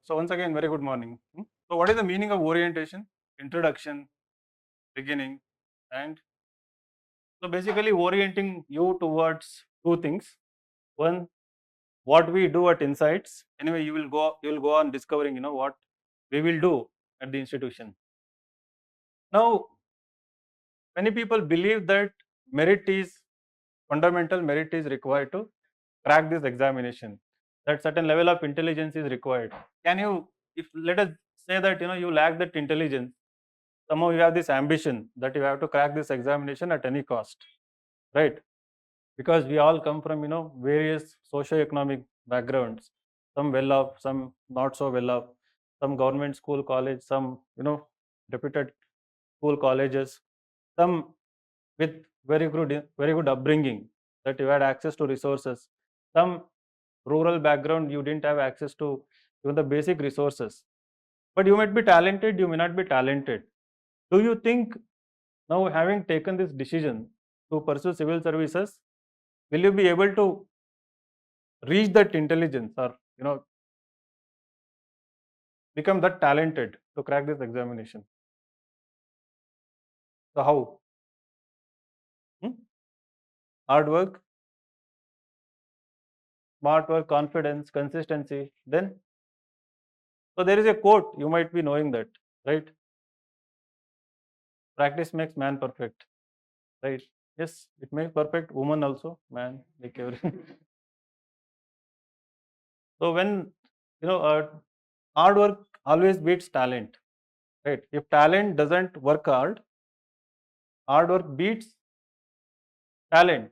So once again, very good morning. So what is the meaning of orientation? Introduction, beginning, and so basically orienting you towards two things. One, what we do at Insights. Anyway, you will go on discovering, what we will do at the institution. Now, many people believe that merit is fundamental, merit is required to crack this examination. That certain level of intelligence is required. Can you, if let us say that you lack that intelligence, somehow you have this ambition that you have to crack this examination at any cost, right? Because we all come from various socio-economic backgrounds, some well off, some not so well off, some government school, college, some reputed school colleges, some with very good upbringing, that you had access to resources, some rural background, you didn't have access to even the basic resources, but you might be talented, you may not be talented. Do you think, now having taken this decision to pursue civil services, will you be able to reach that intelligence, or become that talented to crack this examination? So how? Hard work, smart work, confidence, consistency. Then, so there is a quote, you might be knowing that, right? Practice makes man perfect, right? Yes, it makes perfect woman also, man, like everything. So when hard work always beats talent, right? If talent doesn't work hard work beats talent.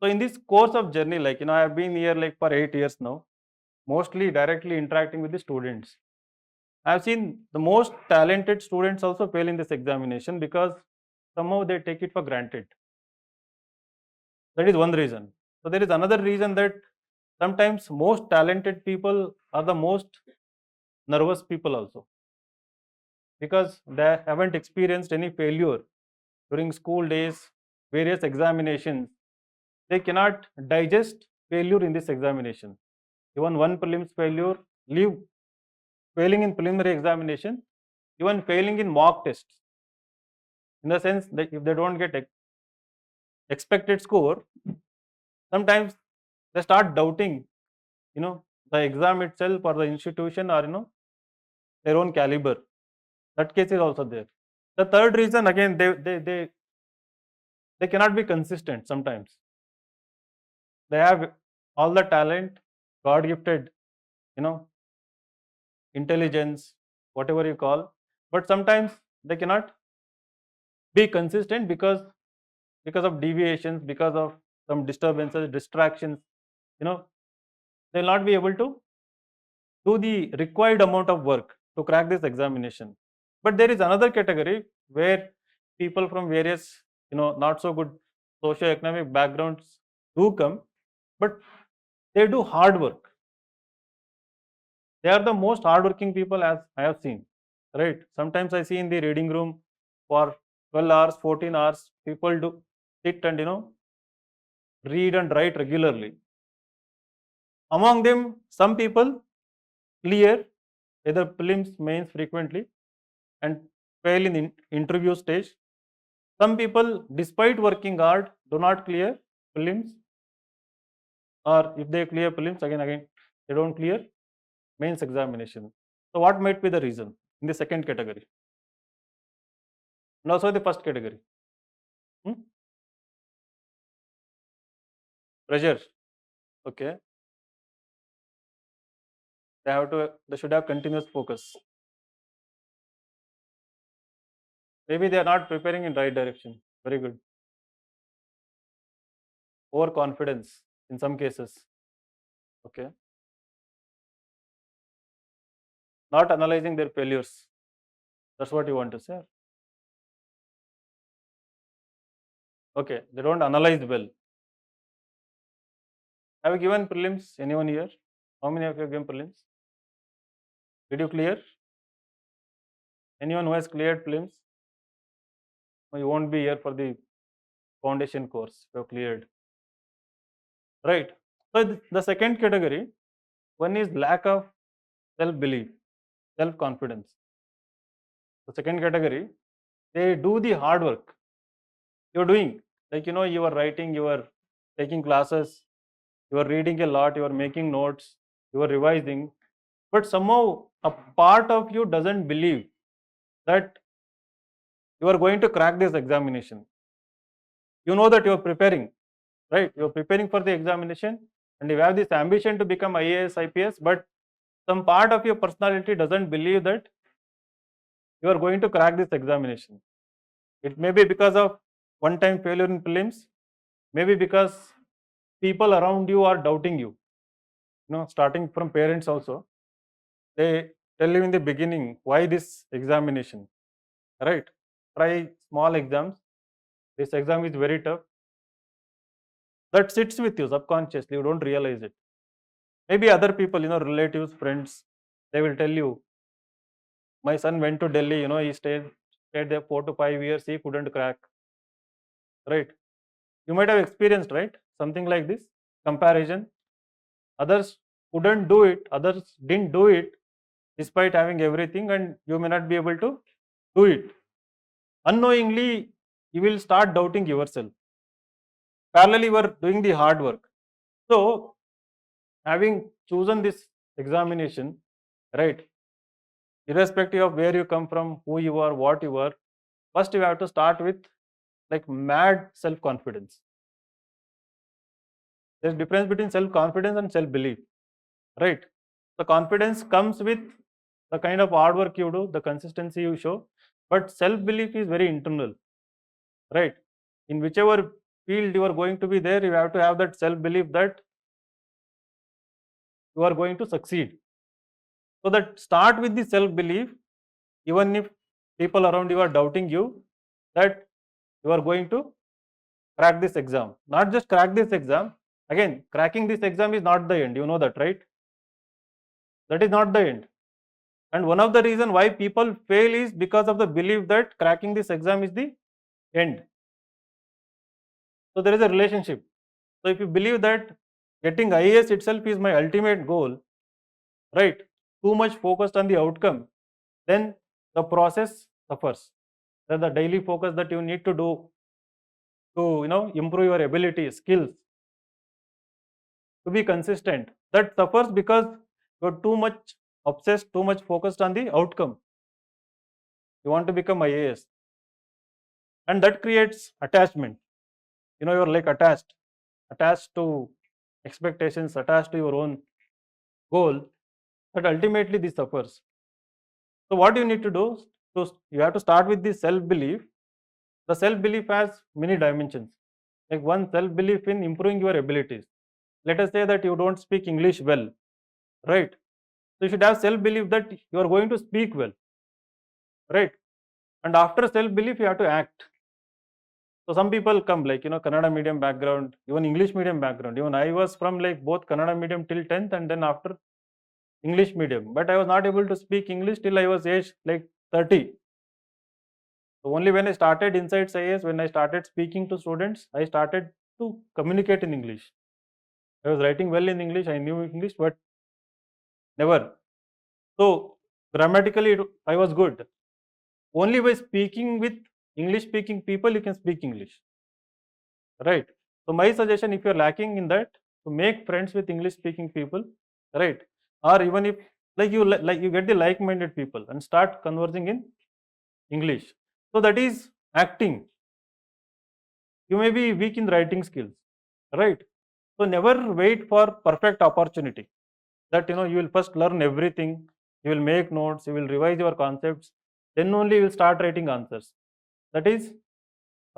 So in this course of journey, like I have been here like for 8 years now, mostly directly interacting with the students. I have seen the most talented students also fail in this examination because somehow they take it for granted. That is one reason. So there is another reason, that sometimes most talented people are the most nervous people also, because they haven't experienced any failure during school days, various examinations. They cannot digest failure in this examination. Even one prelims failure, leave failing in preliminary examination, even failing in mock tests. In the sense that if they don't get expected score, sometimes they start doubting, the exam itself or the institution, or their own caliber. That case is also there. The third reason, again, they cannot be consistent sometimes. They have all the talent, God gifted, intelligence, whatever you call, but sometimes they cannot be consistent because of deviations, because of some disturbances, distractions. They will not be able to do the required amount of work to crack this examination. But there is another category where people from various not so good socio-economic backgrounds do come, but they do hard work. They are the most hardworking people as I have seen, right? Sometimes I see in the reading room for 12 hours, 14 hours, people do sit and read and write regularly. Among them, some people clear either prelims, mains frequently and fail in the interview stage. Some people, despite working hard, do not clear prelims, or if they clear prelims, again they don't clear mains examination. So what might be the reason in the second category? And also the first category. Pressure. Okay. They should have continuous focus. Maybe they are not preparing in right direction. Very good. Overconfidence in some cases. Okay. Not analyzing their failures. That's what you want to say. Okay. They don't analyze well. Have you given prelims? Anyone here? How many of you have given prelims? Did you clear? Anyone who has cleared prelims? No, you won't be here for the foundation course. You have cleared. Right. So the second category, one is lack of self-belief. self-confidence. The second category, they do the hard work. You're doing, like, you are writing, you are taking classes, you are reading a lot, you are making notes, you are revising, but somehow a part of you doesn't believe that you are going to crack this examination. You know that you are preparing, right? You are preparing for the examination and you have this ambition to become IAS, IPS, but some part of your personality doesn't believe that you are going to crack this examination. It may be because of one-time failure in prelims, maybe because people around you are doubting you. Starting from parents also, they tell you in the beginning, why this examination, right? Try small exams. This exam is very tough. That sits with you subconsciously, you don't realize it. Maybe other people, relatives, friends, they will tell you, my son went to Delhi, he stayed there 4 to 5 years, he couldn't crack, right? You might have experienced, right? Something like this, comparison. Others couldn't do it, others didn't do it despite having everything, and you may not be able to do it. Unknowingly, you will start doubting yourself. Parallelly, you are doing the hard work. So, having chosen this examination, right, irrespective of where you come from, who you are, what you are, first you have to start with like mad self-confidence. There's difference between self-confidence and self-belief, right? The confidence comes with the kind of hard work you do, the consistency you show, but self-belief is very internal, right? In whichever field you are going to be there, you have to have that self-belief that you are going to succeed. So that start with the self-belief, even if people around you are doubting you, that you are going to crack this exam. Not just crack this exam. Again, cracking this exam is not the end. You know that, right? That is not the end. And one of the reason why people fail is because of the belief that cracking this exam is the end. So there is a relationship. So if you believe that getting IAS itself is my ultimate goal, right? Too much focused on the outcome, then the process suffers. Then the daily focus that you need to do to improve your ability, skills, to be consistent, that suffers because you're too much obsessed, too much focused on the outcome. You want to become IAS, and that creates attachment. You're like attached to expectations, attached to your own goal, but ultimately this suffers. So what you need to do, you have to start with the self-belief. The self-belief has many dimensions. Like one, self-belief in improving your abilities. Let us say that you don't speak English well, right? So you should have self-belief that you are going to speak well, right? And after self-belief, you have to act. So some people come like, Kannada medium background, even English medium background. Even I was from like both Kannada medium till 10th and then after English medium. But I was not able to speak English till I was aged like 30. So only when I started InsightsIAS, when I started speaking to students, I started to communicate in English. I was writing well in English, I knew English, but never. So grammatically, I was good. Only by speaking with English speaking people, you can speak English, right? So my suggestion, if you're lacking in that, to make friends with English speaking people, right? Or even if like you get the like-minded people and start conversing in English. So that is acting. You may be weak in writing skills, right? So never wait for perfect opportunity. That you will first learn everything, you will make notes, you will revise your concepts, then only you will start writing answers. That is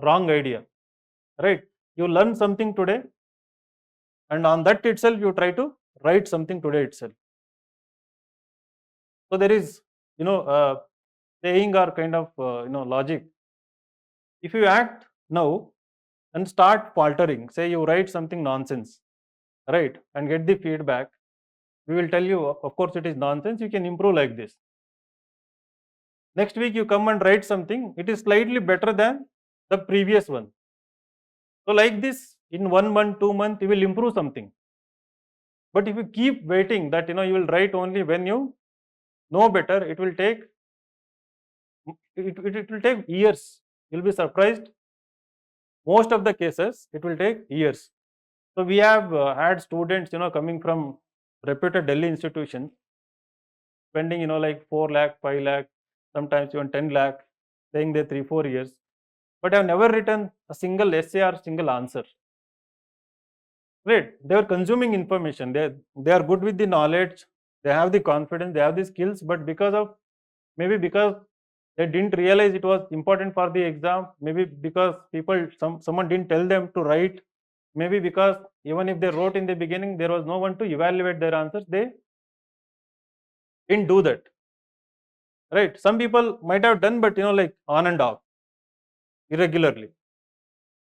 wrong idea, right? You learn something today, and on that itself you try to write something today itself. So there is saying or kind of logic. If you act now and start faltering, say you write something nonsense, right, and get the feedback, we will tell you, of course it is nonsense, you can improve like this. Next week you come and write something, it is slightly better than the previous one. So like this, in 1 month, 2 months, you will improve something. But if you keep waiting that you will write only when you know better, it will take it will take years. You'll be surprised. Most of the cases, it will take years. So we have had students, coming from reputed Delhi institutions, spending, like 4 lakh, 5 lakh, sometimes even 10 lakh, saying they 3-4 years, but have never written a single essay or single answer. Right? They are consuming information. They are good with the knowledge. They have the confidence. They have the skills, but maybe because they didn't realize it was important for the exam. Maybe because someone didn't tell them to write. Maybe because even if they wrote in the beginning, there was no one to evaluate their answers. They didn't do that. Right? Some people might have done, but like on and off, irregularly.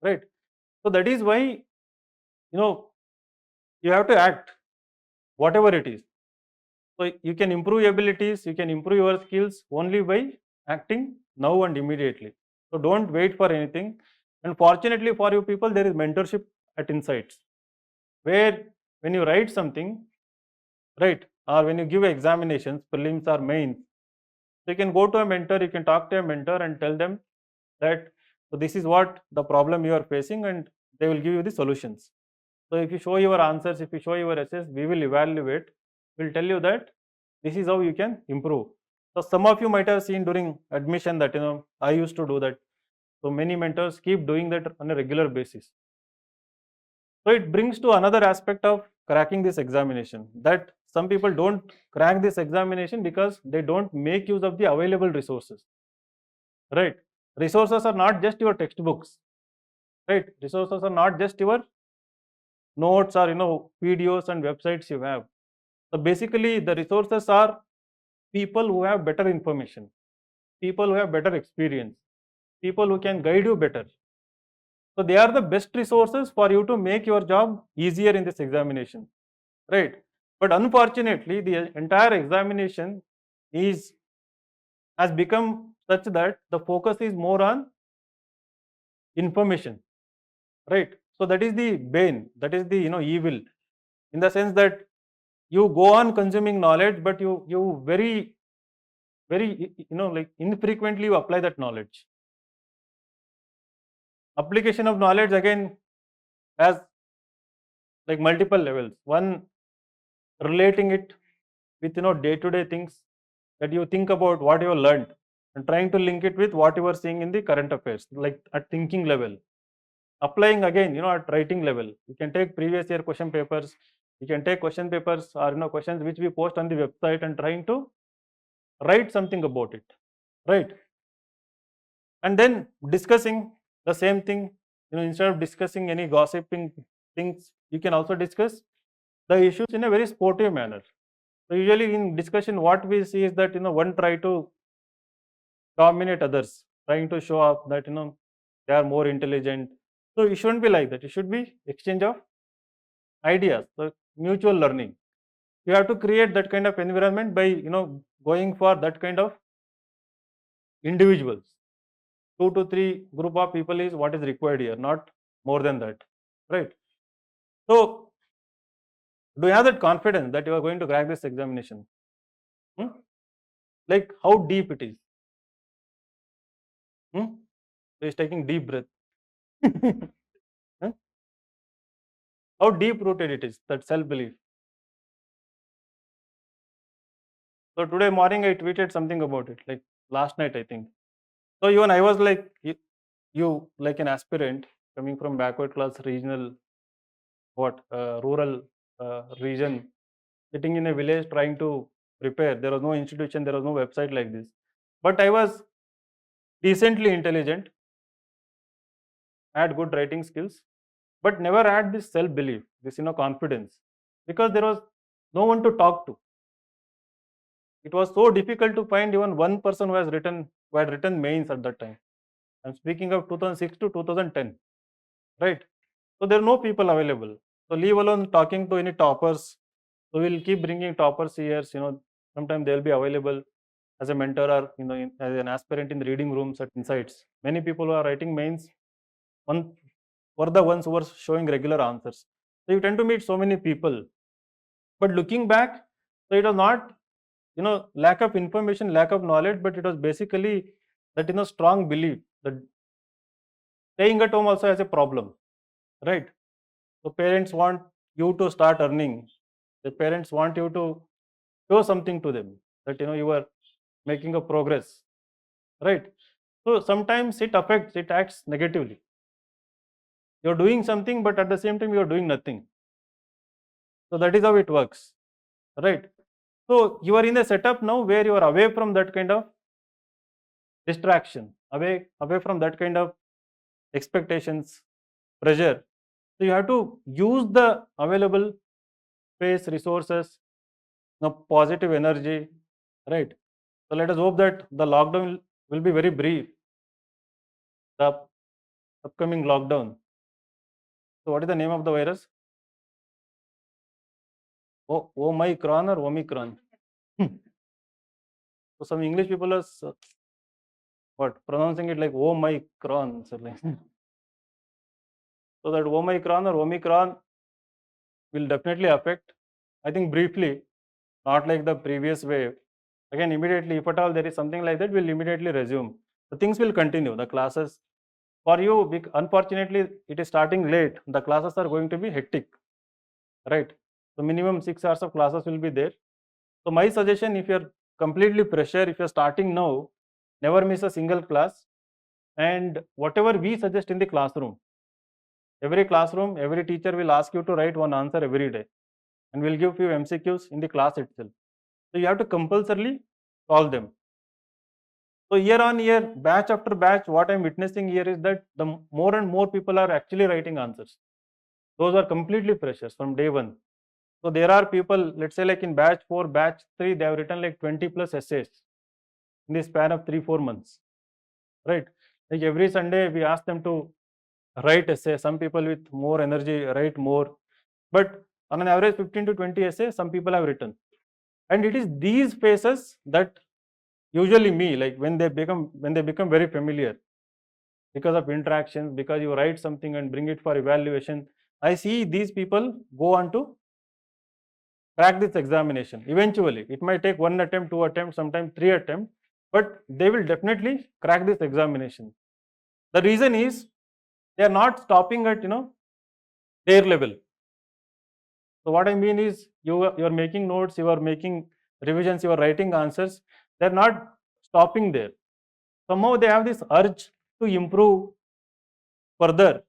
Right? So that is why you have to act, whatever it is. So you can improve your abilities, you can improve your skills only by acting now and immediately. So don't wait for anything. And fortunately for you people, there is mentorship at Insights, where when you write something, right, or when you give examinations, prelims or mains, so you can go to a mentor, you can talk to a mentor and tell them that, so this is what the problem you are facing, and they will give you the solutions. So if you show your answers, if you show your essays, we will evaluate. We'll tell you that this is how you can improve. So some of you might have seen during admission that I used to do that. So many mentors keep doing that on a regular basis. So it brings to another aspect of cracking this examination, that some people don't crack this examination because they don't make use of the available resources. Right? Resources are not just your textbooks. Right? Resources are not just your notes or videos and websites you have. So basically the resources are people who have better information, people who have better experience, people who can guide you better. So they are the best resources for you to make your job easier in this examination, right? But unfortunately the entire examination has become such that the focus is more on information, right? So that is the bane, that is the evil, in the sense that you go on consuming knowledge, but you very like infrequently you apply that knowledge. Application of knowledge again has like multiple levels. One, relating it with day-to-day things, that you think about what you have learned and trying to link it with what you are seeing in the current affairs, like at thinking level. Applying again at writing level, you can take previous year question papers, you can take question papers or questions which we post on the website and trying to write something about it, right? And then discussing the same thing, instead of discussing any gossiping things, you can also discuss the issues in a very sportive manner. So usually in discussion, what we see is that one try to dominate others, trying to show off that they are more intelligent. So it shouldn't be like that. It should be exchange of ideas, so mutual learning. You have to create that kind of environment by going for that kind of individuals. 2 to 3 group of people is what is required here, not more than that, right? So do you have that confidence that you are going to crack this examination? Hmm? Like how deep it is. Hmm? So he's taking deep breath. Huh? How deep rooted it is, that self belief. So today morning I tweeted something about it, like last night I think. So even I was like, you like an aspirant coming from backward class regional, rural region, sitting in a village trying to prepare. There was no institution, there was no website like this. But I was decently intelligent, had good writing skills, but never had this self belief, this confidence, because there was no one to talk to. It was so difficult to find even one person who had written mains at that time. I'm speaking of 2006 to 2010, right? So there are no people available. So leave alone talking to any toppers. So we'll keep bringing toppers here. Sometimes they'll be available as a mentor or as an aspirant in the reading rooms at Insights. Many people who are writing mains were the ones who were showing regular answers. So you tend to meet so many people. But looking back, so it was not lack of information, lack of knowledge, but it was basically that strong belief that staying at home also has a problem, right? So parents want you to start earning. The parents want you to show something to them that you are making a progress, right? So sometimes it acts negatively. You're doing something, but at the same time you're doing nothing. So that is how it works, right? So you are in a setup now where you are away from that kind of distraction, away from that kind of expectations, pressure. So you have to use the available space, resources, positive energy, right? So let us hope that the lockdown will be very brief, the upcoming lockdown. So what is the name of the virus? Omicron or Omicron? So some English people are pronouncing it like Omicron. So, so that Omicron or Omicron will definitely affect. I think briefly, not like the previous wave. Again, immediately, if at all there is something like that, we'll immediately resume. The things will continue. The classes for you, unfortunately, it is starting late. The classes are going to be hectic, right? So minimum 6 hours of classes will be there. So my suggestion, if you're completely pressure, if you're starting now, never miss a single class. And whatever we suggest in the classroom, every teacher will ask you to write one answer every day, and we'll give few MCQs in the class itself. So you have to compulsorily solve them. So year on year, batch after batch, what I'm witnessing here is that the more and more people are actually writing answers. Those are completely freshers from day one. So there are people, let's say like in batch 4, batch 3, they have written like 20 plus essays in the span of 3-4 months, right? Like every Sunday we ask them to write essay. Some people with more energy write more, but on an average 15 to 20 essays some people have written. And it is these phases that usually me, like when they become very familiar because of interactions, because you write something and bring it for evaluation, I see these people go on to crack this examination. Eventually, it might take 1 attempt, 2 attempts, sometimes 3 attempts, but they will definitely crack this examination. The reason is they are not stopping at their level. So what I mean is you are making notes, you are making revisions, you are writing answers. They are not stopping there. Somehow they have this urge to improve further,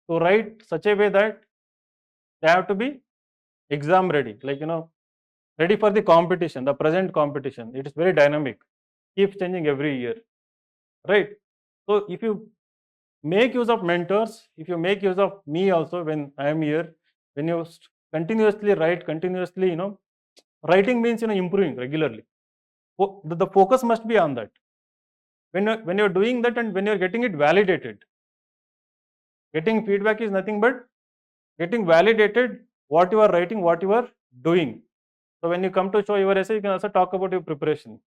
to write such a way that they have to be exam ready, like ready for the competition, the present competition. It is very dynamic, keeps changing every year, right? So if you make use of mentors, if you make use of me also when I am here, when you continuously write, continuously, writing means improving regularly. The focus must be on that. When you're doing that and when you're getting it validated, getting feedback is nothing but getting validated what you are writing, what you are doing. So when you come to show your essay, you can also talk about your preparation.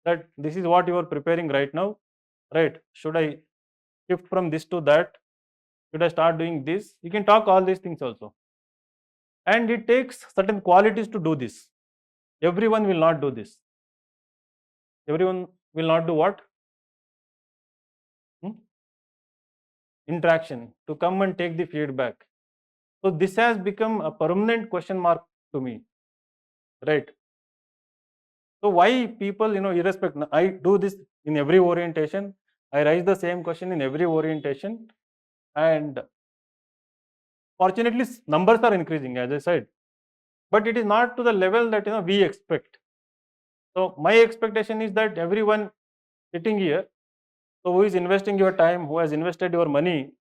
That this is what you are preparing right now, right? Should I shift from this to that? Should I start doing this? You can talk all these things also. And it takes certain qualities to do this. Everyone will not do this. Everyone will not do what? Interaction, to come and take the feedback. So this has become a permanent question mark to me, right? So why people, irrespective, I do this in every orientation. I raise the same question in every orientation, and fortunately numbers are increasing, as I said, but it is not to the level that we expect. So my expectation is that everyone sitting here, so who is investing your time, who has invested your money,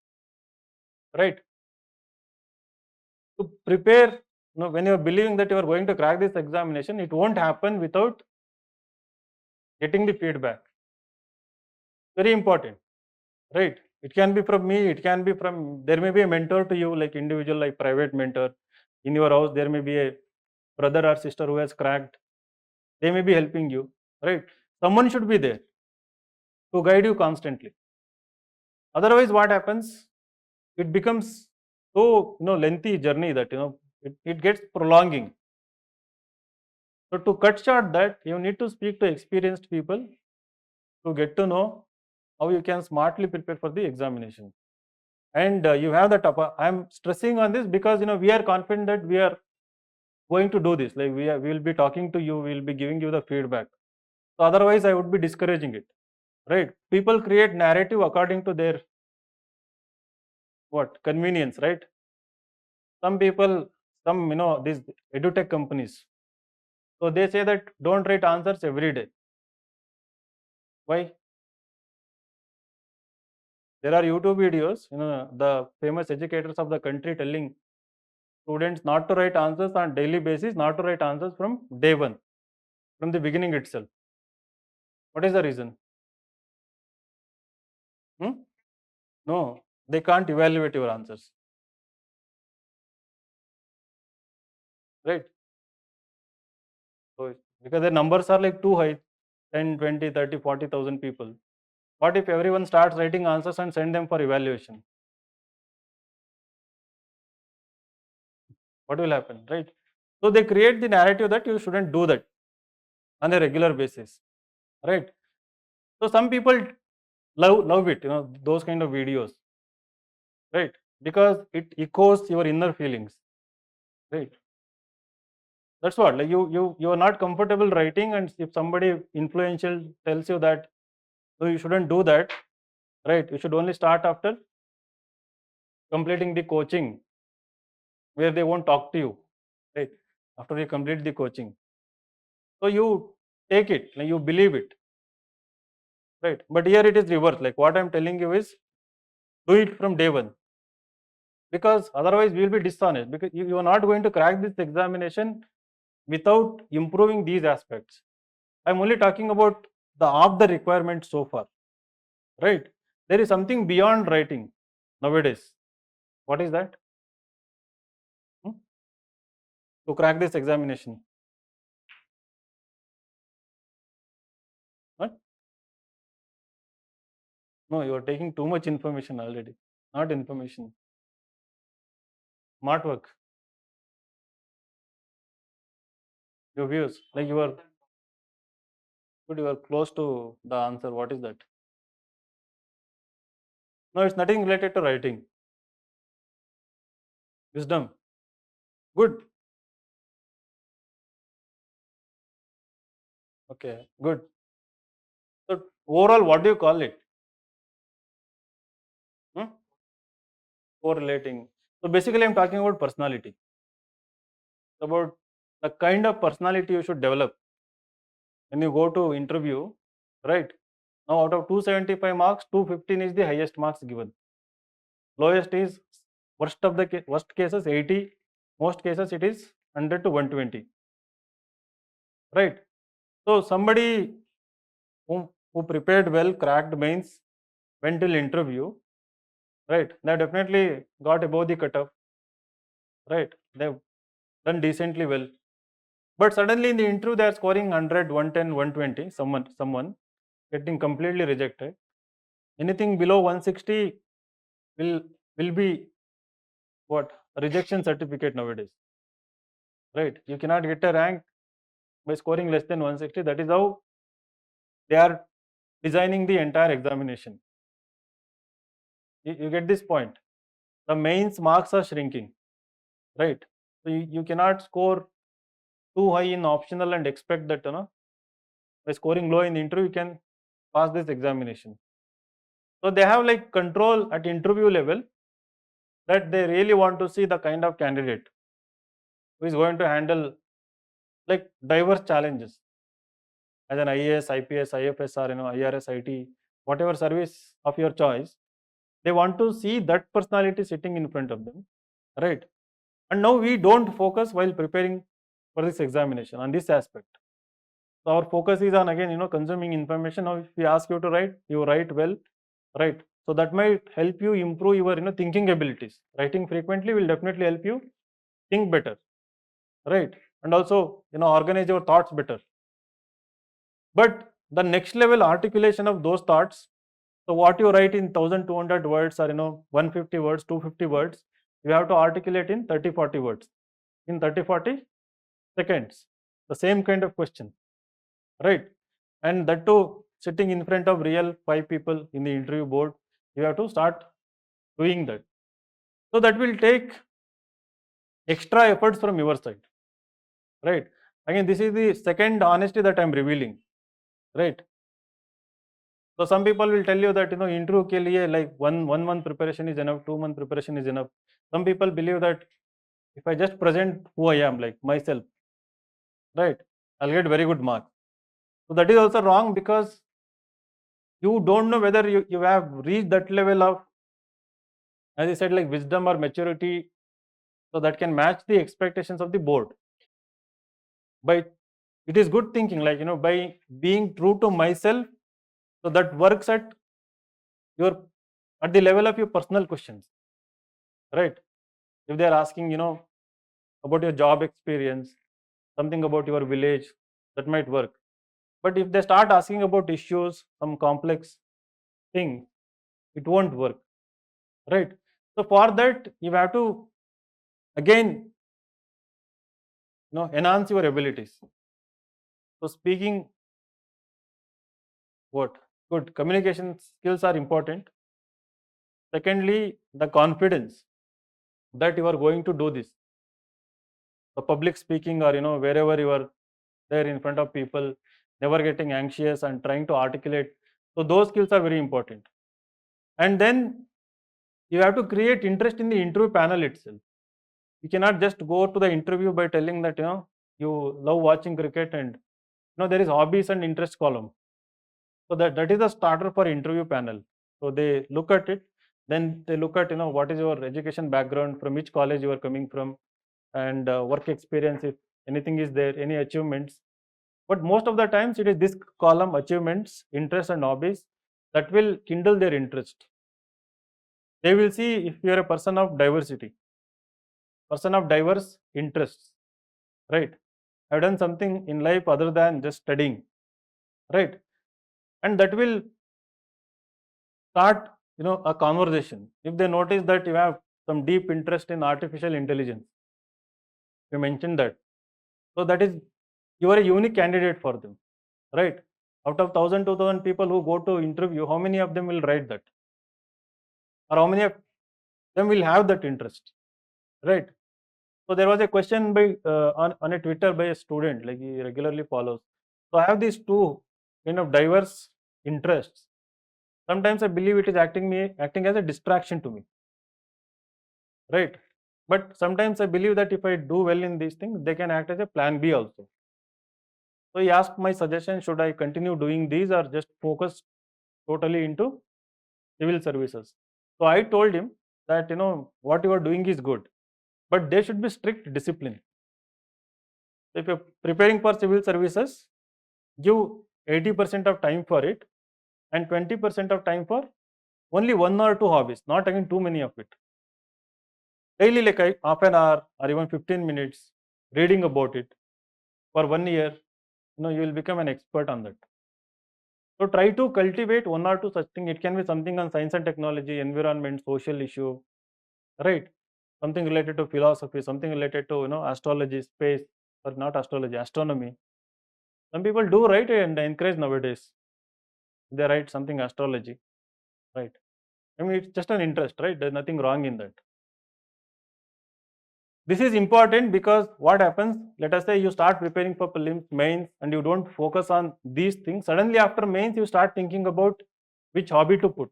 right, to prepare, when you are believing that you are going to crack this examination, it won't happen without getting the feedback. Very important, right? It can be from me, it can be from, there may be a mentor to you, like individual, like private mentor. In your house, there may be a brother or sister who has cracked. They may be helping you, right? Someone should be there to guide you constantly. Otherwise, what happens? It becomes so lengthy journey that it gets prolonging. So to cut short that, you need to speak to experienced people to get to know how you can smartly prepare for the examination. And you have that I'm stressing on this because we are confident that we are going to do this. Like we will be talking to you, we will be giving you the feedback. So otherwise, I would be discouraging it, right? People create narrative according to their what convenience, right? Some people, these edutech companies, so they say that don't write answers every day. Why? There are YouTube videos, the famous educators of the country telling students not to write answers on daily basis, not to write answers from day one, from the beginning itself. What is the reason? No, they can't evaluate your answers, right? So because the numbers are like too high, 10, 20, 30, 40,000 people. What if everyone starts writing answers and send them for evaluation? What will happen, right? So they create the narrative that you shouldn't do that on a regular basis, right? So some people love it, those kind of videos, right? Because it echoes your inner feelings, right? That's what, like you are not comfortable writing, and if somebody influential tells you that no, you shouldn't do that, right? You should only start after completing the coaching where they won't talk to you, right? After you complete the coaching. So you take it, like you believe it, right? But here it is reverse. Like what I'm telling you is do it from day one, because otherwise we will be dishonest, because you are not going to crack this examination without improving these aspects. I'm only talking about the off the requirement so far, right? There is something beyond writing nowadays. What is that? To crack this examination. What? No, you are taking too much information already. Not information. Smart work. Your views. Like you are close to the answer. What is that? No, it's nothing related to writing. Wisdom. Good. Okay, good. So overall, what do you call it? Hmm? Correlating. So basically, I'm talking about personality. About the kind of personality you should develop when you go to interview, right? Now, out of 275 marks, 215 is the highest marks given. Lowest is worst cases 80. Most cases it is 100 to 120. Right? So somebody who prepared well, cracked mains, went till interview, right? They definitely got above the cutoff, right? They've done decently well. But suddenly in the interview they are scoring 100, 110, 120, someone getting completely rejected. Anything below 160 will be what? Rejection certificate nowadays. Right? You cannot get a rank by scoring less than 160. That is how they are designing the entire examination. You get this point. The mains marks are shrinking, right? So you cannot score too high in optional and expect that by scoring low in the interview you can pass this examination. So they have like control at interview level, that they really want to see the kind of candidate who is going to handle like diverse challenges as an IAS, IPS, IFS, or IRS, IT, whatever service of your choice. They want to see that personality sitting in front of them, right? And now we don't focus while preparing for this examination on this aspect. So our focus is on, again, consuming information. Now if we ask you to write, you write well, right? So that might help you improve your thinking abilities. Writing frequently will definitely help you think better, right? And also organize your thoughts better. But the next level articulation of those thoughts, so what you write in 1200 words or 150 words, 250 words, you have to articulate in 30-40 words, in 30-40 seconds. the same kind of question, right? And that too, sitting in front of real 5 people in the interview board, you have to start doing that. So that will take extra efforts from your side, right? Again, this is the second honesty that I'm revealing, right? So some people will tell you that interview ke liye like one month preparation is enough, 2 month preparation is enough. Some people believe that if I just present who I am, like myself, right, I'll get very good marks. So that is also wrong, because you don't know whether you have reached that level of, as I said, like wisdom or maturity, so that can match the expectations of the board. By it is good thinking, like by being true to myself, so that works at the level of your personal questions, right? If they are asking about your job experience, something about your village, that might work. But if they start asking about issues, some complex thing, it won't work, right? So for that, you have to again enhance your abilities. So speaking, what good communication skills are important. Secondly, the confidence that you are going to do this, the public speaking, or wherever you are there in front of people, never getting anxious and trying to articulate. So those skills are very important. And then you have to create interest in the interview panel itself. You cannot just go to the interview by telling that you love watching cricket, and there is hobbies and interest column. So that is the starter for interview panel. So they look at it, then they look at what is your education background, from which college you are coming from, and work experience, if anything is there, any achievements. But most of the times it is this column, achievements, interests and hobbies, that will kindle their interest. They will see if you are a person of diversity, person of diverse interests, right? I've done something in life other than just studying, right? And that will start a conversation. If they notice that you have some deep interest in artificial intelligence, you mentioned that, so that is, you are a unique candidate for them, right? Out of 1,000-2,000 people who go to interview, how many of them will write that, or how many of them will have that interest, right? So there was a question by on a Twitter by a student, like he regularly follows. So I have these two diverse interests. Sometimes I believe it is acting as a distraction to me, right? But sometimes I believe that if I do well in these things, they can act as a plan B also. So he asked my suggestion, should I continue doing these or just focus totally into civil services? So I told him that what you are doing is good, but there should be strict discipline. If you're preparing for civil services, give 80% of time for it and 20% of time for only 1 or 2 hobbies, not again too many of it. Daily, like half an hour or even 15 minutes reading about it for 1 year, you will become an expert on that. So try to cultivate 1 or 2 such things. It can be something on science and technology, environment, social issue, right? Something related to philosophy, something related to astrology, space, or not astrology, astronomy. Some people do write and encourage nowadays. They write something astrology, right? I mean, it's just an interest, right? There's nothing wrong in that. This is important because what happens, let us say you start preparing for prelims, mains, and you don't focus on these things. Suddenly after mains, you start thinking about which hobby to put.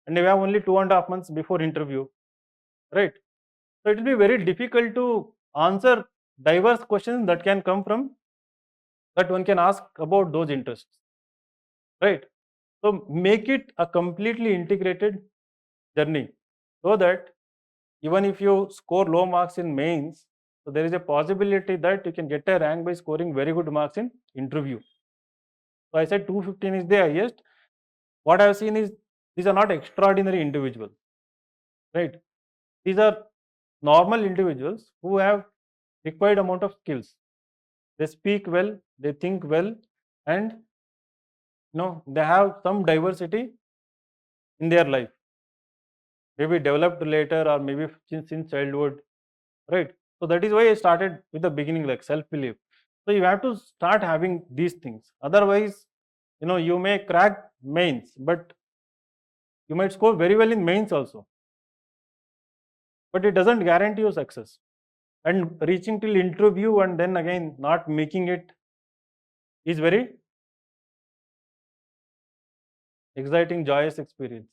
And you have only 2.5 months before interview, right? So it will be very difficult to answer diverse questions that can come from, that one can ask about those interests, right? So make it a completely integrated journey, so that even if you score low marks in mains, so there is a possibility that you can get a rank by scoring very good marks in interview. So I said 215 is the highest. What I have seen is these are not extraordinary individuals, right? These are normal individuals who have required amount of skills. They speak well, they think well, and they have some diversity in their life, maybe developed later or maybe since childhood, right? So that is why I started with the beginning, like self-belief. So you have to start having these things. Otherwise, you may crack mains, but you might score very well in mains also. But it doesn't guarantee you success. And reaching till interview and then again not making it is very exciting, joyous experience.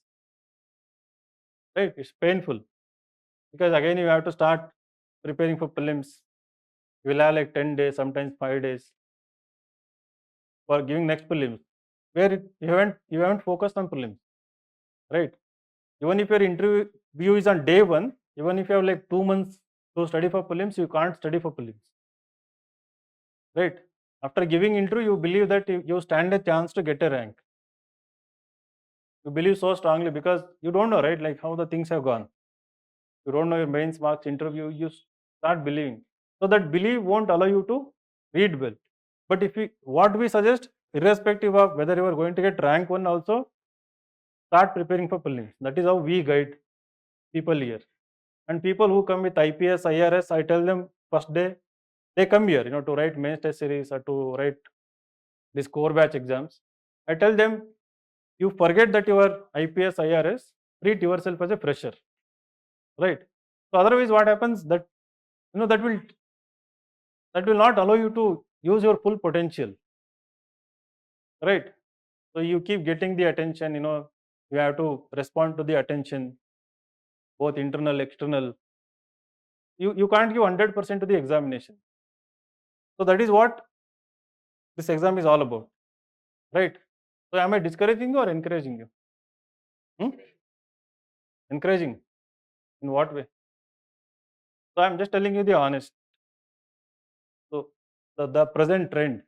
Right? It's painful because again you have to start preparing for prelims. You will have like 10 days, sometimes 5 days for giving next prelims, where you haven't focused on prelims, right? Even if your interview is on day one, even if you have like 2 months to study for prelims, you can't study for prelims, right? After giving interview, you believe that you stand a chance to get a rank. You believe so strongly because you don't know, right? Like how the things have gone. You don't know your mains marks, interview, you start believing. So that belief won't allow you to read well. But what we suggest, irrespective of whether you are going to get rank one also, start preparing for prelims. That is how we guide people here. And people who come with IPS, IRS, I tell them first day, they come here, to write mains test series or to write these core batch exams. I tell them, you forget that you are IPS, IRS, treat yourself as a fresher, right? So otherwise, what happens that that will not allow you to use your full potential, right? So you keep getting the attention, you have to respond to the attention, both internal, external. You can't give 100% to the examination. So that is what this exam is all about, right? So am I discouraging you or encouraging you? Encouraging in what way? So I'm just telling you the honest. So the present trend,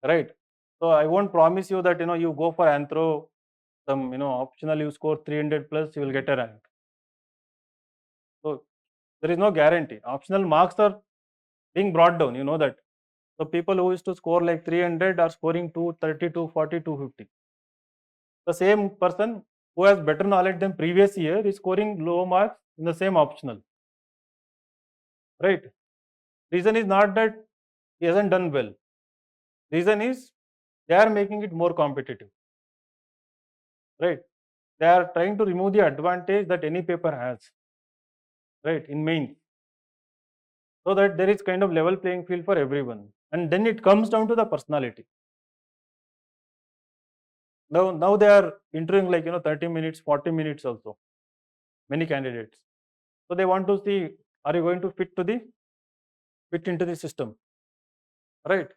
right? So I won't promise you that you go for anthro, some optional you score 300 plus, you will get a rank. So there is no guarantee. Optional marks are being brought down, you know that. So people who used to score like 300 are scoring 230, 240, 250. The same person who has better knowledge than previous year is scoring low marks in the same optional, right? Reason is not that he hasn't done well. Reason is they are making it more competitive, right? They are trying to remove the advantage that any paper has, right, in main, so that there is kind of level playing field for everyone. And then it comes down to the personality. Now they are interviewing like 30 minutes, 40 minutes also, many candidates. So they want to see, are you going to fit into the system, right?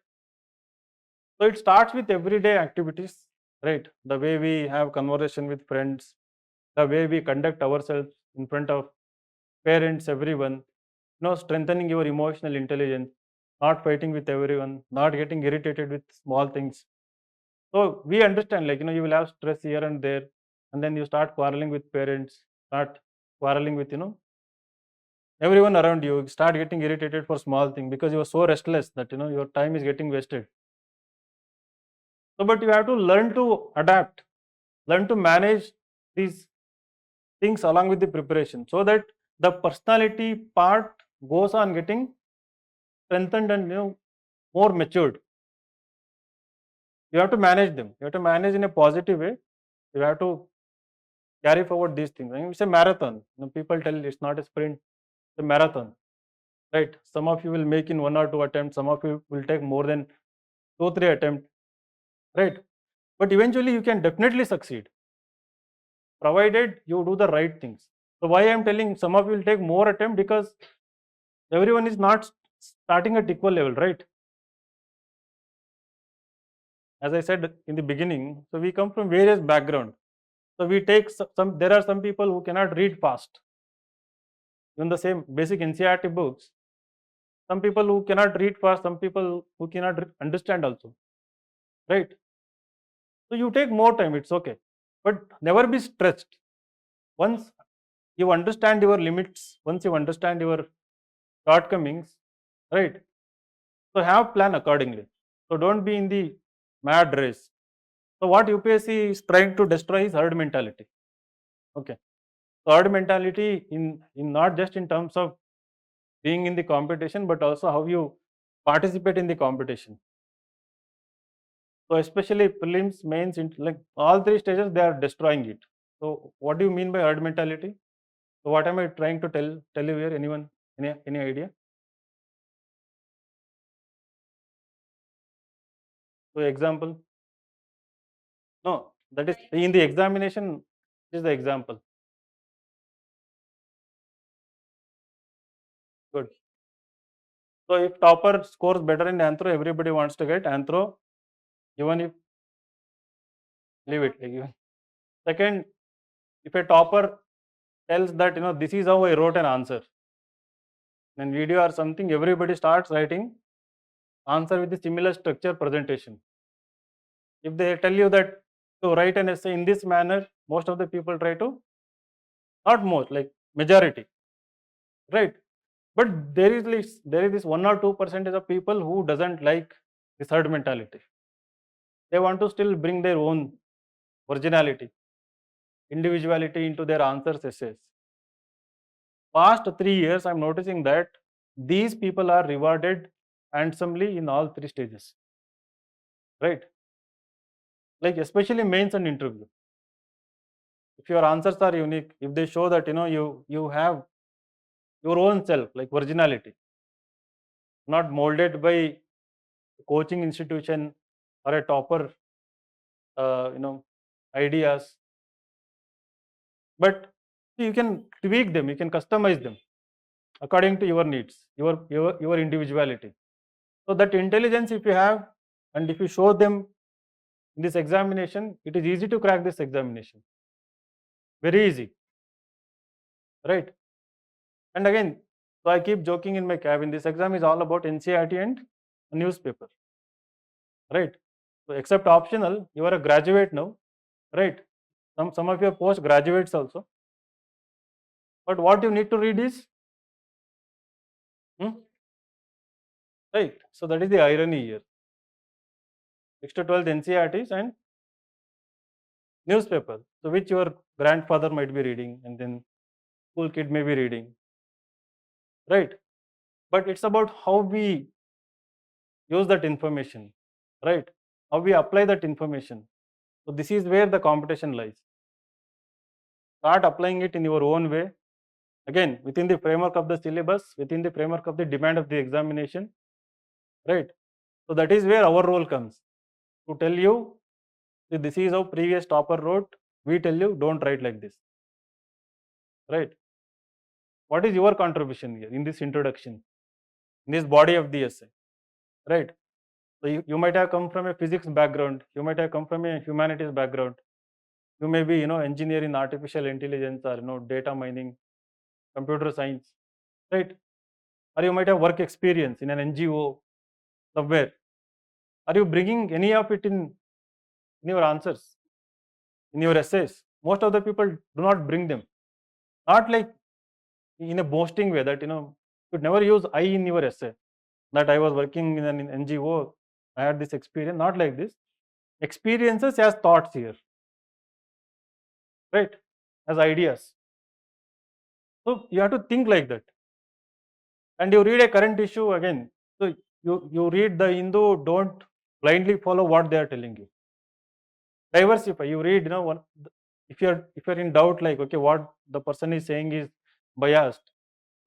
So it starts with everyday activities, right? The way we have conversation with friends, the way we conduct ourselves in front of parents, everyone, strengthening your emotional intelligence, not fighting with everyone, not getting irritated with small things. So we understand, like, you will have stress here and there, and then you start quarreling with parents, start quarreling with, everyone around you, start getting irritated for small thing because you are so restless that, your time is getting wasted. So, but you have to learn to adapt, learn to manage these things along with the preparation so that the personality part goes on getting strengthened and, more matured. You have to manage them. You have to manage in a positive way. You have to carry forward these things. I mean, it's a marathon. People tell it's not a sprint, it's a marathon, right? Some of you will make in 1 or 2 attempts. Some of you will take more than 2, 3 attempts, right? But eventually you can definitely succeed, provided you do the right things. So why I am telling some of you will take more attempt, because everyone is not starting at equal level, right? As I said in the beginning, so we come from various backgrounds. So we take some, there are some people who cannot read fast. Even the same basic NCERT books, some people who cannot read fast, some people who cannot understand also, right? So you take more time, it's okay. But never be stressed. Once you understand your limits, once you understand your shortcomings, right? So have plan accordingly. So don't be in the mad race. So what UPSC is trying to destroy is herd mentality. Okay. So herd mentality in not just in terms of being in the competition, but also how you participate in the competition. So especially prelims, mains, like all three stages, they are destroying it. So what do you mean by herd mentality? So what am I trying to tell you here? Anyone? Any idea? So example? No, that is in the examination. Is the example good? So if topper scores better in anthro, everybody wants to get anthro, even if leave it. Like even. Second, if a topper tells that this is how I wrote an answer, in video or something, everybody starts writing answer with the similar structure presentation. If they tell you that to write an essay in this manner, most of the people try to, not most, like majority, right? But there is this 1 or 2% of people who doesn't like this herd mentality. They want to still bring their own originality, individuality into their answers essays. Past 3 years, I'm noticing that these people are rewarded handsomely in all three stages, right? Like especially mains and interview. If your answers are unique, if they show that you have your own self, like originality, not molded by coaching institution or a topper, uh, you know, ideas, but you can tweak them, you can customize them according to your needs, your individuality. So that intelligence, if you have, and if you show them in this examination, it is easy to crack this examination. Very easy, right? And again, so I keep joking in my cabin. This exam is all about NCERT and newspaper, right? So except optional, you are a graduate now, right? Some of your post graduates also. But what you need to read is, hmm, right? So that is the irony here. 6th to 12th NCERTs and newspaper, so which your grandfather might be reading, and then school kid may be reading, right? But it's about how we use that information, right? How we apply that information. So this is where the competition lies. Start applying it in your own way, again within the framework of the syllabus, within the framework of the demand of the examination, right? So that is where our role comes, to tell you that this is how previous topper wrote. We tell you don't write like this, right? What is your contribution here in this introduction, in this body of the essay, right? So you might have come from a physics background, you might have come from a humanities background, you may be engineer in artificial intelligence, or data mining, computer science, right? Or you might have work experience in an NGO somewhere. Are you bringing any of it in your answers, in your essays? Most of the people do not bring them. Not like in a boasting way that you should never use I in your essay. That I was working in an NGO, I had this experience. Not like this. Experiences as thoughts here, right? As ideas. So you have to think like that. And you read a current issue again. So you read the Hindu, don't blindly follow what they are telling you. Diversify. You read, if you're in doubt, like okay, what the person is saying is biased,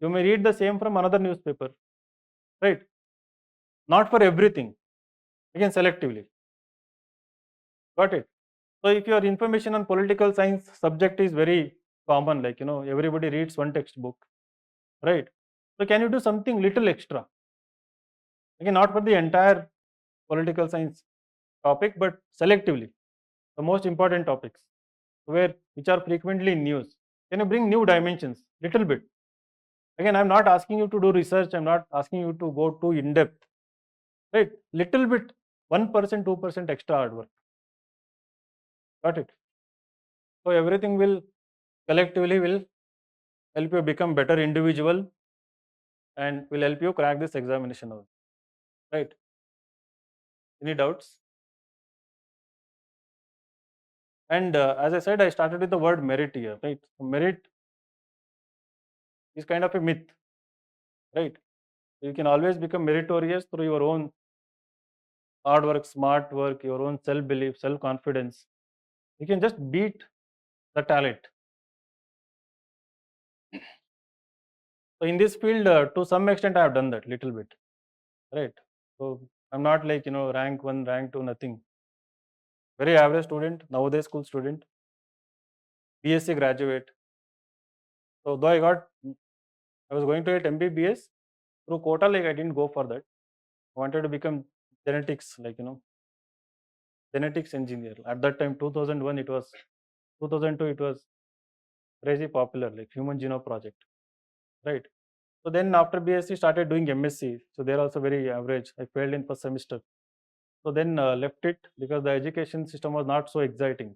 you may read the same from another newspaper, right? Not for everything. Again, selectively. Got it? So if your information on political science subject is very common, like everybody reads one textbook, right? So can you do something little extra? Again, not for the entire political science topic, but selectively the most important topics, which are frequently in news. Can you bring new dimensions little bit? Again, I'm not asking you to do research, I'm not asking you to go too in depth, right? Little bit, 1%, 2% extra hard work. Got it? So everything will collectively will help you become better individual and will help you crack this examination out, right? Any doubts? And as I said, I started with the word merit here, right? So merit is kind of a myth. right? You can always become meritorious through your own hard work, smart work, your own self-belief, self-confidence. You can just beat the talent. So in this field, to some extent, I have done that little bit, right? So I'm not like rank one, rank two, nothing. Very average student, nowadays school student, BSc graduate. So though I was going to get MBBS through quota, like I didn't go for that. I wanted to become genetics, like genetics engineer. At that time, 2001, it was 2002, it was crazy popular, like Human Genome Project, right? So then after BSc, started doing MSc. So they're also very average. I failed in first semester. So then left it because the education system was not so exciting.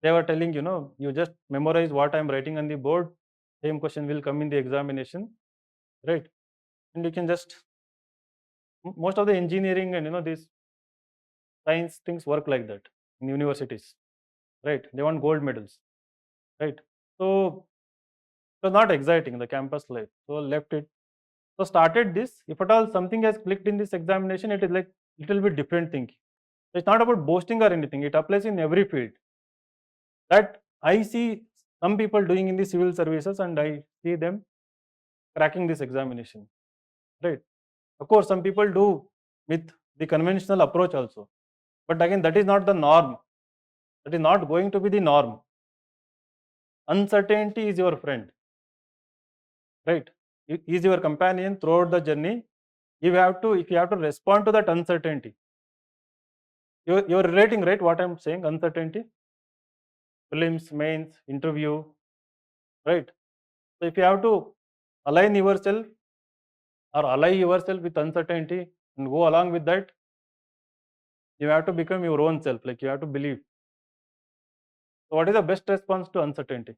They were telling, you just memorize what I'm writing on the board, same question will come in the examination, right? And you can just, most of the engineering and, these science things work like that in universities, right? They want gold medals, right? So it was not exciting, the campus life. So left it. So started this. If at all something has clicked in this examination, it is like little bit different thinking. It's not about boasting or anything. It applies in every field. That I see some people doing in the civil services, and I see them cracking this examination, right? Of course, some people do with the conventional approach also, but again, that is not the norm. That is not going to be the norm. Uncertainty is your friend, right? Is your companion throughout the journey. If you have to respond to that uncertainty, you're relating, right? What I'm saying, uncertainty, prelims, mains, interview, right? So if you have to align yourself or ally yourself with uncertainty and go along with that, you have to become your own self. Like you have to believe. So what is the best response to uncertainty?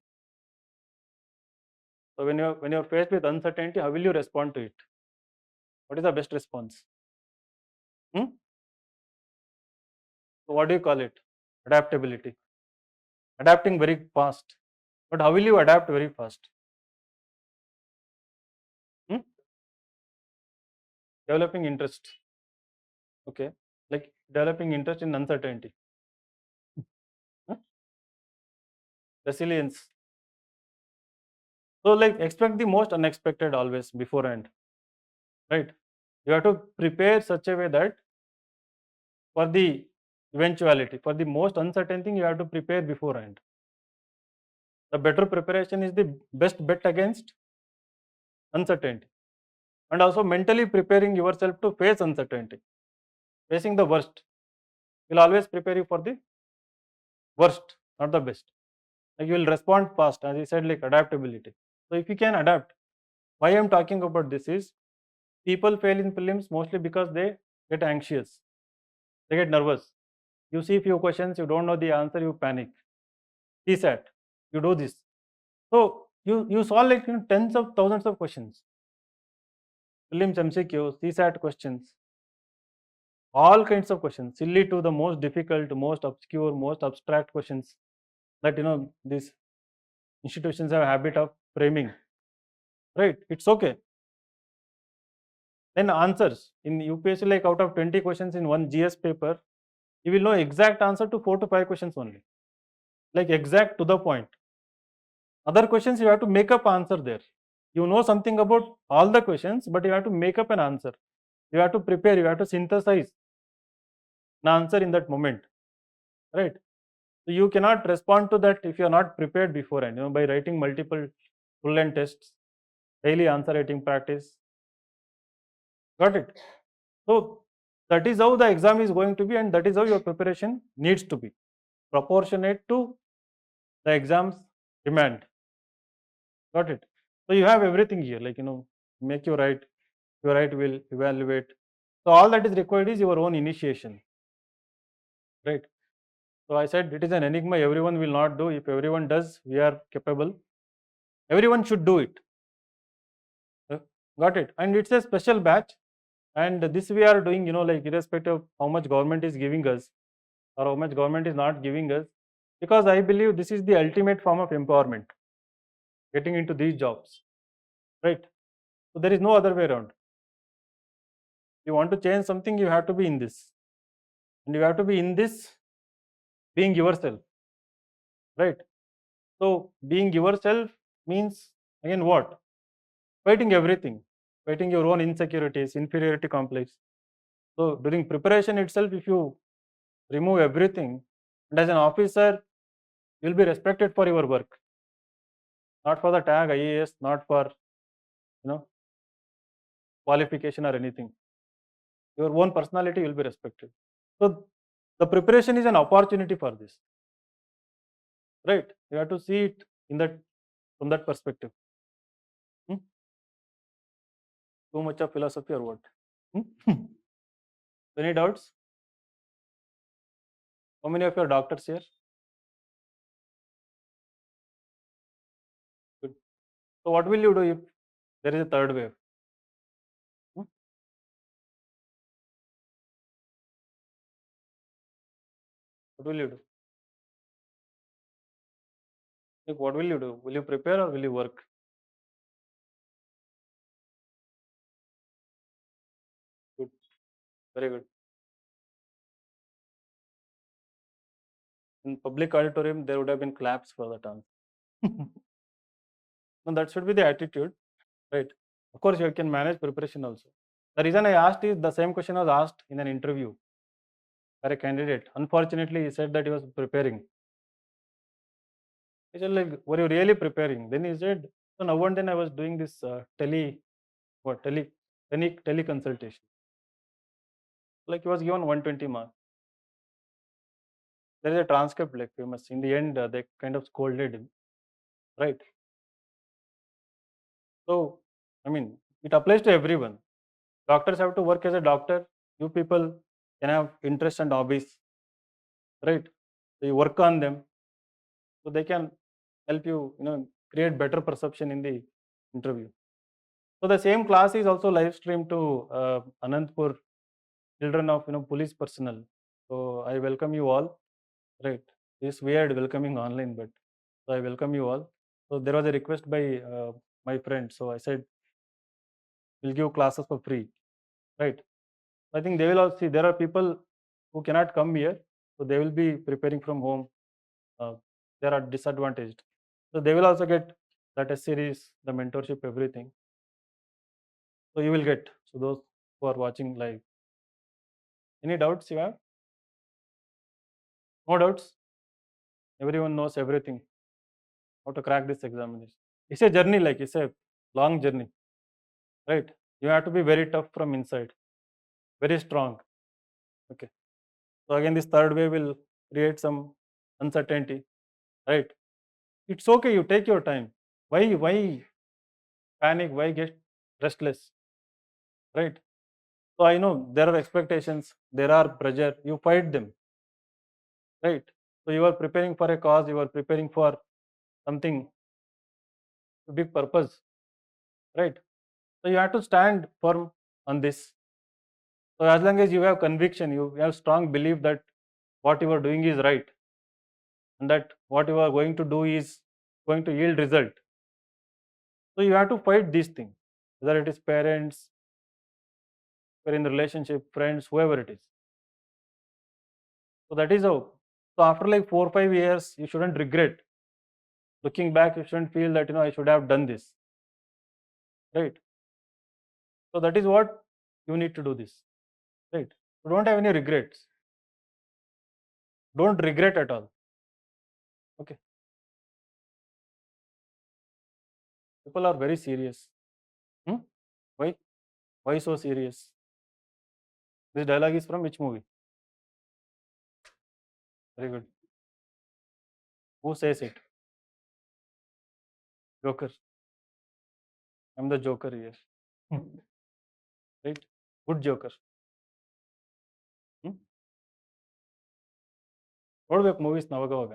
So when you're faced with uncertainty, how will you respond to it? What is the best response? Hmm? So what do you call it? Adaptability. Adapting very fast. But how will you adapt very fast? Hmm? Developing interest. Okay. Like developing interest in uncertainty. Hmm? Resilience. So like expect the most unexpected always beforehand. Right? You have to prepare such a way that for the eventuality, for the most uncertain thing, you have to prepare beforehand. The better preparation is the best bet against uncertainty, and also mentally preparing yourself to face uncertainty. Facing the worst will always prepare you for the worst, not the best. Like you will respond fast, as I said, like adaptability. So if you can adapt, why I'm talking about this is people fail in prelims mostly because they get anxious, they get nervous. You see few questions, you don't know the answer, you panic. CSAT, you do this. So you solve like tens of thousands of questions, prelims, MCQs, CSAT questions, all kinds of questions, silly to the most difficult, most obscure, most abstract questions that these institutions have a habit of framing. Right? It's okay. Then answers in UPSC, like out of 20 questions in one GS paper, you will know exact answer to 4 to 5 questions only. Like exact to the point. Other questions you have to make up answer there. You know something about all the questions, but you have to make up an answer. You have to prepare, you have to synthesize an answer in that moment. Right? So you cannot respond to that if you are not prepared beforehand, by writing multiple full length tests, daily answer writing practice. Got it? So that is how the exam is going to be, and that is how your preparation needs to be proportionate to the exam's demand. Got it? So you have everything here, like make your right will evaluate. So all that is required is your own initiation, right? So I said it is an enigma everyone will not do. If everyone does, we are capable. Everyone should do it. Got it? And it's a special batch, and this we are doing, like irrespective of how much government is giving us or how much government is not giving us, because I believe this is the ultimate form of empowerment, getting into these jobs, right? So there is no other way around. You want to change something, you have to be in this, and you have to be in this being yourself, right? So being yourself means again what? Fighting everything, fighting your own insecurities, inferiority complex. So during preparation itself, if you remove everything, and as an officer, you'll be respected for your work, not for the tag IAS, not for qualification or anything. Your own personality will be respected. So the preparation is an opportunity for this, right? You have to see it in that from that perspective. Hmm? Too much of philosophy or what? Hmm? Any doubts? How many of your doctors here? Good. So what will you do if there is a third wave? Hmm? What will you do? Like, what will you do? Will you prepare or will you work? Good. Very good. In public auditorium, there would have been claps for that answer. No, that should be the attitude, right? Of course, you can manage preparation also. The reason I asked is the same question was asked in an interview by a candidate. Unfortunately, he said that he was preparing. I said, like, were you really preparing? Then he said, so now and then I was doing this tele consultation. Like he was given 120 marks. There is a transcript, like famous. In the end, they kind of scolded him, right? So, I mean, it applies to everyone. Doctors have to work as a doctor. You people can have interests and hobbies, right? So you work on them, so they can help you, create better perception in the interview. So the same class is also live streamed to Anantpur children of police personnel. So I welcome you all. Right, it's weird welcoming online, but so I welcome you all. So there was a request by my friend, so I said we'll give classes for free. Right. I think they will all see there are people who cannot come here, so they will be preparing from home. They are disadvantaged, so they will also get that S series, the mentorship, everything. So you will get. So those who are watching live. Any doubts you have? No doubts. Everyone knows everything. How to crack this examination. It's a journey, like it's a long journey, right? You have to be very tough from inside, very strong. Okay. So again, this third wave will create some uncertainty, right? It's okay. You take your time. Why panic? Why get restless, right? So I know there are expectations, there are pressure. You fight them, right? So you are preparing for a cause. You are preparing for something, a big purpose, right? So you have to stand firm on this. So as long as you have conviction, you have strong belief that what you are doing is right, and that what you are going to do is going to yield result. So you have to fight these things, whether it is parents, or in the relationship, friends, whoever it is. So that is how. So after like 4 or 5 years, you shouldn't regret. Looking back, you shouldn't feel that I should have done this, right? So that is what you need to do this, right? So don't have any regrets. Don't regret at all. Okay. People are very serious. Hmm? Why? Why so serious? This dialogue is from which movie? Very good. Who says it? Joker. I'm the Joker here. Right? Good Joker. ನೋಡ್ಬೇಕು movies ಅವಾಗ.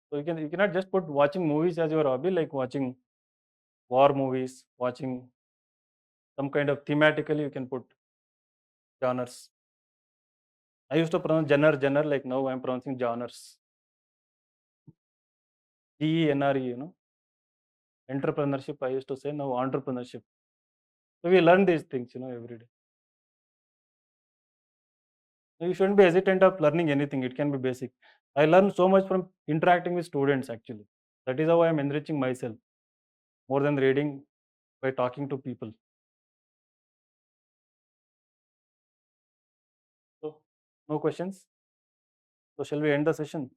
So you cannot just put watching movies as your hobby, like watching war movies, watching some kind of thematically you can put genres. I used to pronounce genre, like now I'm pronouncing genres. GENRE, entrepreneurship, I used to say, now entrepreneurship. So we learn these things, every day. You shouldn't be hesitant of learning anything. It can be basic. I learn so much from interacting with students actually. That is how I am enriching myself more than reading by talking to people. So, no questions? So, shall we end the session?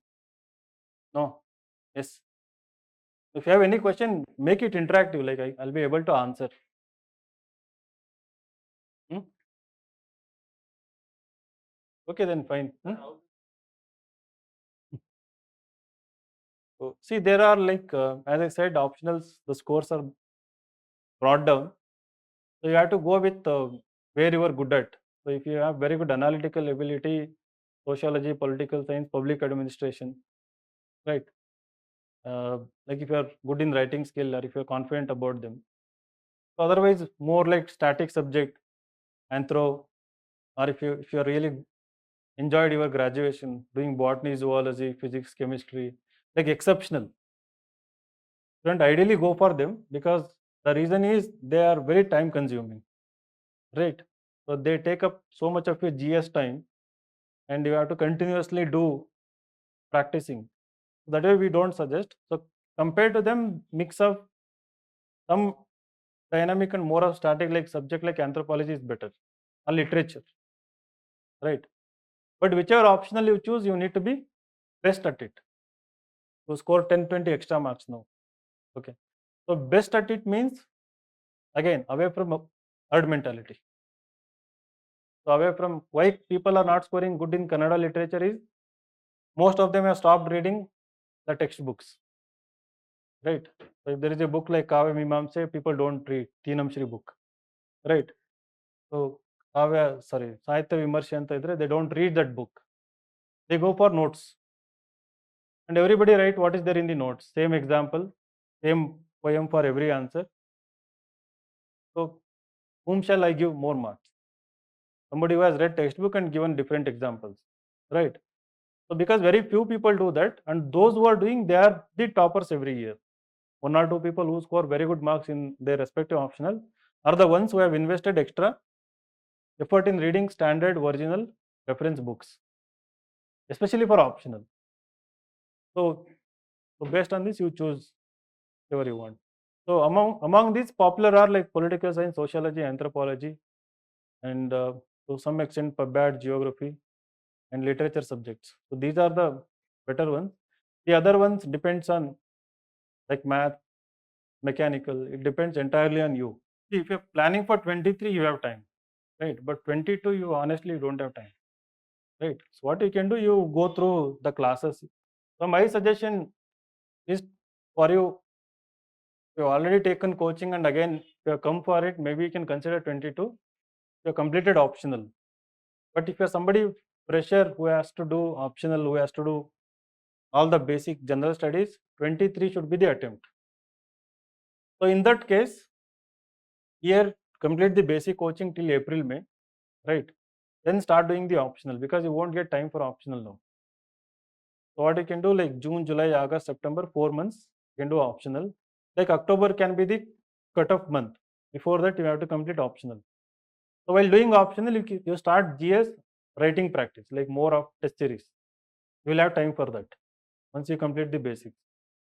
No? Yes. If you have any question, make it interactive, like I'll be able to answer. Hmm? Okay, then fine. So, see, there are like, as I said, optionals, the scores are brought down. So, you have to go with where you are good at. So, if you have very good analytical ability, sociology, political science, public administration, right? Like if you are good in writing skill or if you're confident about them. So otherwise, more like static subject, anthro, or if you're really enjoyed your graduation, doing botany, zoology, physics, chemistry, like exceptional. Don't ideally go for them because the reason is they are very time consuming, right? So they take up so much of your GS time and you have to continuously do practicing. That way we don't suggest. So compared to them, mix of some dynamic and more of static like subject like anthropology is better or literature, right? But whichever optional you choose, you need to be best at it to score 10, 20 extra marks now. Okay. So best at it means again away from herd mentality. So away from why people are not scoring good in Kannada literature is most of them have stopped reading the textbooks, right? So if there is a book like Kavya Mimamsa, people don't read Teenamshri book, right? So Sahitya Vimarsha anta idre, they don't read that book. They go for notes. And everybody write what is there in the notes. Same example, same poem for every answer. So whom shall I give more marks? Somebody who has read textbook and given different examples, right? So because very few people do that, and those who are doing, they are the toppers every year. One or two people who score very good marks in their respective optional are the ones who have invested extra effort in reading standard original reference books, especially for optional. So based on this, you choose whatever you want. So among these popular are like political science, sociology, anthropology, and to some extent PubBad, geography, and literature subjects. So these are the better ones. The other ones depends on like math, mechanical. It depends entirely on you. See, if you're planning for 23, you have time, right? But 22, you honestly don't have time, right? So what you can do, you go through the classes. So my suggestion is for you, you've already taken coaching and again if you have come for it, maybe you can consider 22. You have completed optional. But if you're somebody fresher who has to do optional, who has to do all the basic general studies, 23 should be the attempt. So in that case, here complete the basic coaching till April, May, right? Then start doing the optional because you won't get time for optional now. So what you can do like June, July, August, September, 4 months, you can do optional. Like October can be the cutoff month. Before that, you have to complete optional. So while doing optional, you start GS writing practice, like more of test series. You will have time for that once you complete the basics.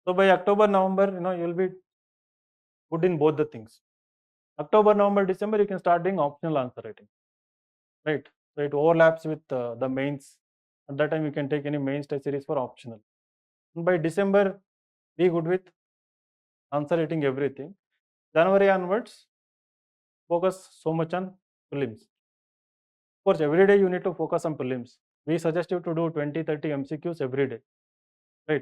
So by October, November, you will be good in both the things. October, November, December, you can start doing optional answer writing, right? So it overlaps with the mains. At that time, you can take any mains test series for optional. And by December, be good with answer writing everything. January onwards, focus so much on prelims. Of course, every day you need to focus on prelims. We suggest you to do 20, 30 MCQs every day, right?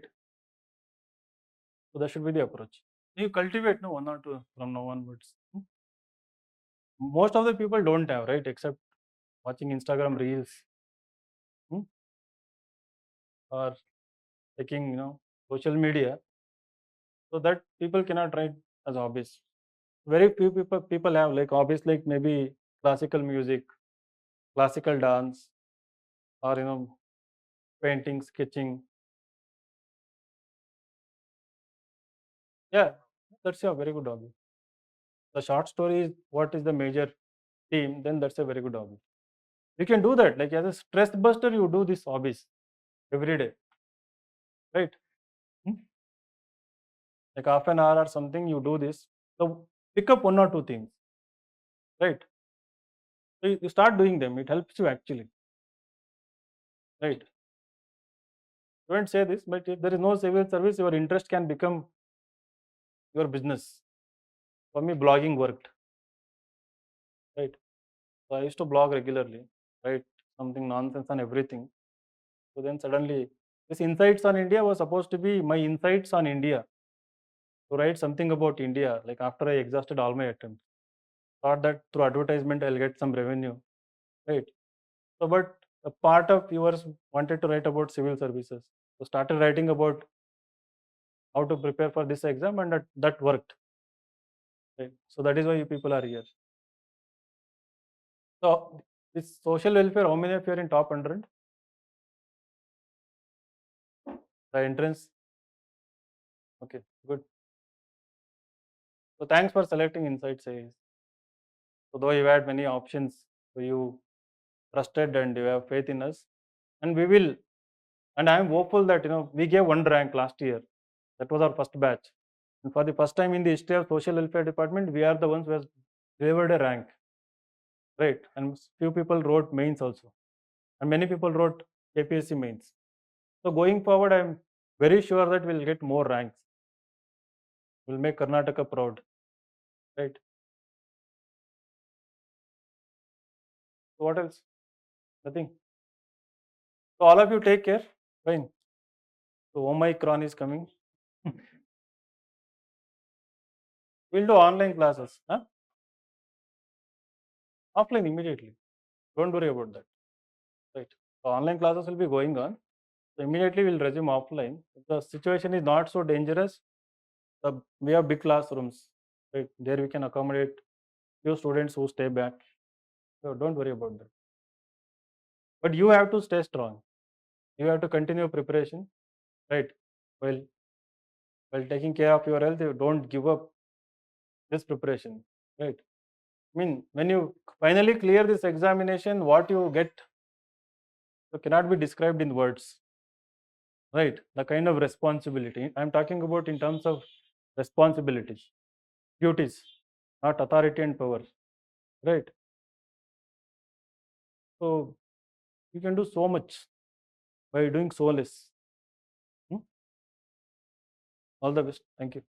So that should be the approach. You cultivate no one or two from now onwards. Most of the people don't have, right? Except watching Instagram reels or checking, social media. So that people cannot write as hobbies. Very few people have like hobbies like maybe classical music, classical dance, or painting, sketching. Yeah, that's a very good hobby. The short story is what is the major theme, then that's a very good hobby. You can do that, like as a stress buster, you do these hobbies every day, right? Hmm? Like half an hour or something, you do this. So pick up one or two things, right? So you start doing them, it helps you actually, right? Don't say this, but if there is no civil service, your interest can become your business. For me, blogging worked, right? So I used to blog regularly, right? Something nonsense on everything. So then suddenly, this insights on India was supposed to be my insights on India, to write something about India. Like after I exhausted all my attempts, thought that through advertisement I'll get some revenue, right? So, but a part of viewers wanted to write about civil services, so started writing about how to prepare for this exam, and that worked. Right? So that is why you people are here. So this social welfare, how many of you are in top 100? The entrance. Okay, good. So thanks for selecting Insights IAS. So though you had many options, so you trusted and you have faith in us, and we will. And I am hopeful that we gave one rank last year. That was our first batch. And for the first time in the history of social welfare department, we are the ones who has delivered a rank, right? And few people wrote mains also, and many people wrote KPSC mains. So going forward, I am very sure that we'll get more ranks. We'll make Karnataka proud, right? So what else? Nothing. So all of you take care. Fine. So Omicron is coming. We'll do online classes. Huh? Offline immediately. Don't worry about that. Right. So online classes will be going on. So immediately we'll resume offline. If the situation is not so dangerous, we have big classrooms. Right. There we can accommodate few students who stay back. So don't worry about that. But you have to stay strong. You have to continue preparation. Right. While while taking care of your health, you don't give up this preparation. Right. I mean, when you finally clear this examination, what you get cannot be described in words. Right. The kind of responsibility I'm talking about in terms of responsibilities, duties, not authority and power. Right. So you can do so much by doing so less. Hmm? All the best. Thank you.